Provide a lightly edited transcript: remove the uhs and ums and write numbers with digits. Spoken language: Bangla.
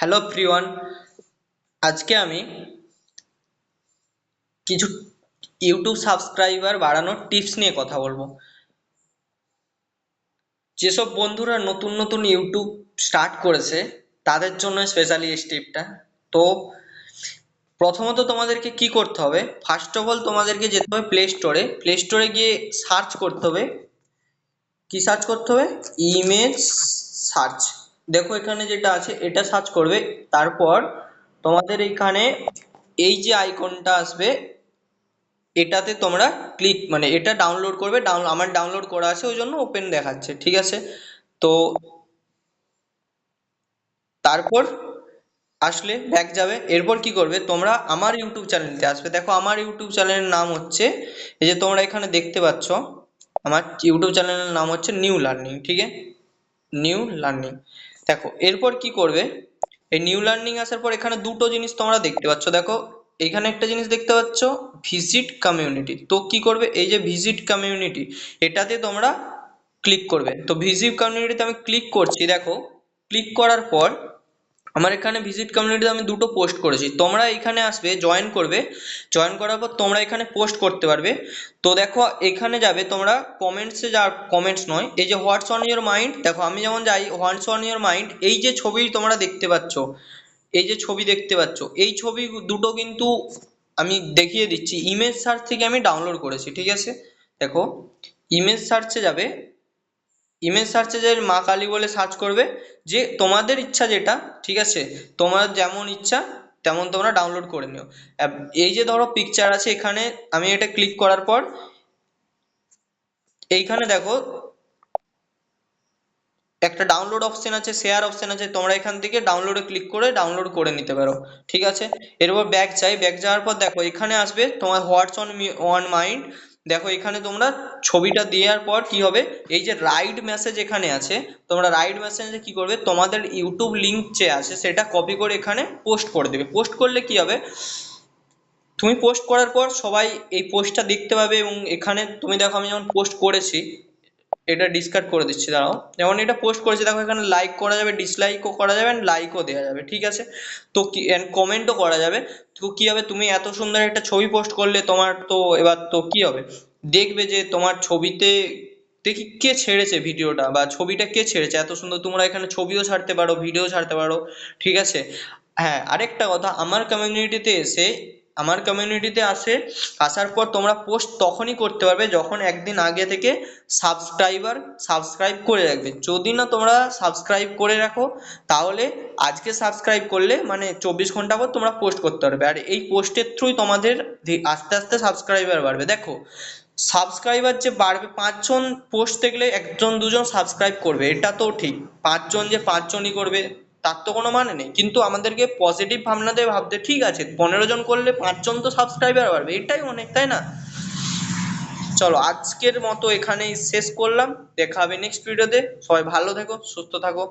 হ্যালো এভরিওয়ান, আজকে আমি কিছু ইউটিউব সাবস্ক্রাইবার বাড়ানোর টিপস নিয়ে কথা বলবো। যেসব বন্ধুরা নতুন নতুন ইউটিউব স্টার্ট করেছে তাদের জন্য স্পেশালি এই টিপটা। তো প্রথমত তোমাদেরকে কি করতে হবে, ফার্স্ট অফ অল তোমাদেরকে যেতে হবে প্লে স্টোরে গিয়ে সার্চ করতে হবে। কি সার্চ করতে হবে? Image search. দেখো এখানে যেটা আছে এটা সার্চ করবে। তারপর তোমাদের এখানে এই যে আইকনটা আসবে এটাতে তোমরা ক্লিক মানে এটা ডাউনলোড করবে। আমার ডাউনলোড করা আছে ওই জন্য ওপেন দেখাচ্ছে, ঠিক আছে? তো তারপর আসলে ব্যাক যাবে। এরপর কি করবে, তোমরা আমার ইউটিউব চ্যানেলতে আসবে। দেখো আমার ইউটিউব চ্যানেলের নাম হচ্ছে, এই যে তোমরা এখানে দেখতে পাচ্ছ, আমার ইউটিউব চ্যানেলের নাম হচ্ছে নিউ লার্নিং, ঠিক আছে? New learning. দেখো এরপর কি করবে, এই নিউ লার্নিং আসার পর এখানে দুটো জিনিস তোমরা দেখতে পাচ্ছ। দেখো এখানে একটা জিনিস দেখতে পাচ্ছ, ভিজিট কমিউনিটি। তো কি করবে, এই যে ভিজিট কমিউনিটি এটাতে তোমরা ক্লিক করবে। তো ভিজিট কমিউনিটিতে আমি ক্লিক করছি। দেখো ক্লিক করার পর আমার এখানে ভিজিট কমিউনিটিতে আমি দুটো পোস্ট করেছি। তোমরা এখানে আসবে, জয়েন করবে। জয়েন করার পর তোমরা এখানে পোস্ট করতে পারবে। তো দেখো এখানে যাবে তোমরা কমেন্টসে, যা কমেন্টস নয়, এই যে হোয়াটস অন ইওর মাইন্ড। দেখো আমি যেমন যাই হোয়াটস অন ইওর মাইন্ড, এই যে ছবি তোমরা দেখতে পাচ্ছ, এই যে ছবি দেখতে পাচ্ছ, এই ছবি দুটো কিন্তু আমি দেখিয়ে দিচ্ছি ইমেজ সার্চ থেকে আমি ডাউনলোড করেছি, ঠিক আছে? দেখো ইমেজ সার্চে যাবে, ইমেজ সার্চে যে মা কালী বলে সার্চ করবে, যে তোমাদের ইচ্ছা যেটা, ঠিক আছে? তোমার যেমন ইচ্ছা তেমন তোমরা ডাউনলোড করে নিও। এই যে ধরো পিকচার আছে এখানে, আমি এটা ক্লিক করার পর এইখানে দেখো একটা ডাউনলোড অপশন আছে, শেয়ার অপশন আছে, তোমরা এখান থেকে ডাউনলোডে ক্লিক করে ডাউনলোড করে নিতে পারো, ঠিক আছে? এরপর ব্যাক চাই, ব্যাক যাওয়ার পর দেখো এখানে আসবে তোমার হোয়াটস অন অন মাইন্ড। দেখো এখানে তোমরা ছবিটা দেওয়ার পর কি হবে, এই যে রাইট মেসেজ এখানে আছে, তোমরা রাইট মেসেজে কি করবে, তোমাদের ইউটিউব লিংক যে আছে সেটা কপি করে এখানে পোস্ট করে দেবে। পোস্ট করলে কি হবে, তুমি পোস্ট করার পর সবাই এই পোস্টটা দেখতে পাবে। এবং এখানে তুমি দেখো আমি যেমন পোস্ট করেছি, এটা ডিসকার্ড করে দিচ্ছি, দাঁড়াও। যেমন এটা পোস্ট করেছি, দেখো এখানে লাইক করা যাবে, ডিসলাইকও করা যাবে, লাইকও দেওয়া যাবে, ঠিক আছে? তো কি কমেন্টও করা যাবে। তো কি হবে, তুমি এত সুন্দর একটা ছবি পোস্ট করলে, তোমার তো এবার তো কি হবে, দেখবে যে তোমার ছবিতে দেখি কে ছেড়েছে ভিডিওটা বা ছবিটা কে ছেড়েছে এত সুন্দর। তোমরা এখানে ছবিও ছাড়তে পারো, ভিডিও ছাড়তে পারো, ঠিক আছে? হ্যাঁ, আরেকটা কথা, আমার কমিউনিটিতে আসার পর তোমরা পোস্ট তখনই করতে পারবে যখন একদিন আগে থেকে সাবস্ক্রাইব করে রাখবে। যদি না তোমরা সাবস্ক্রাইব করে রাখো, তাহলে আজকে সাবস্ক্রাইব করলে মানে 24 ঘন্টা পর তোমরা পোস্ট করতে পারবে। আর এই পোস্টের থ্রুই তোমাদের আস্তে আস্তে সাবস্ক্রাইবার বাড়বে। দেখো সাবস্ক্রাইবার যে বাড়বে, 5 জন পোস্ট দেখলে একজন দুজন সাবস্ক্রাইব করবে, এটা তো ঠিক। 5 জন যে 5 জনই করবে তার তো কোনো মানে নেই। কিন্তু আমাদেরকে পজিটিভ ভাবনা দিয়ে ভাবতে, ঠিক আছে 15 জন করলে 5 জন তো সাবস্ক্রাইবার বাড়বে, এটাই অনেক, তাই না? চলো আজকের মতো এখানেই শেষ করলাম, দেখা হবে নেক্সট ভিডিওতে। সবাই ভালো থেকো, সুস্থ থাকো।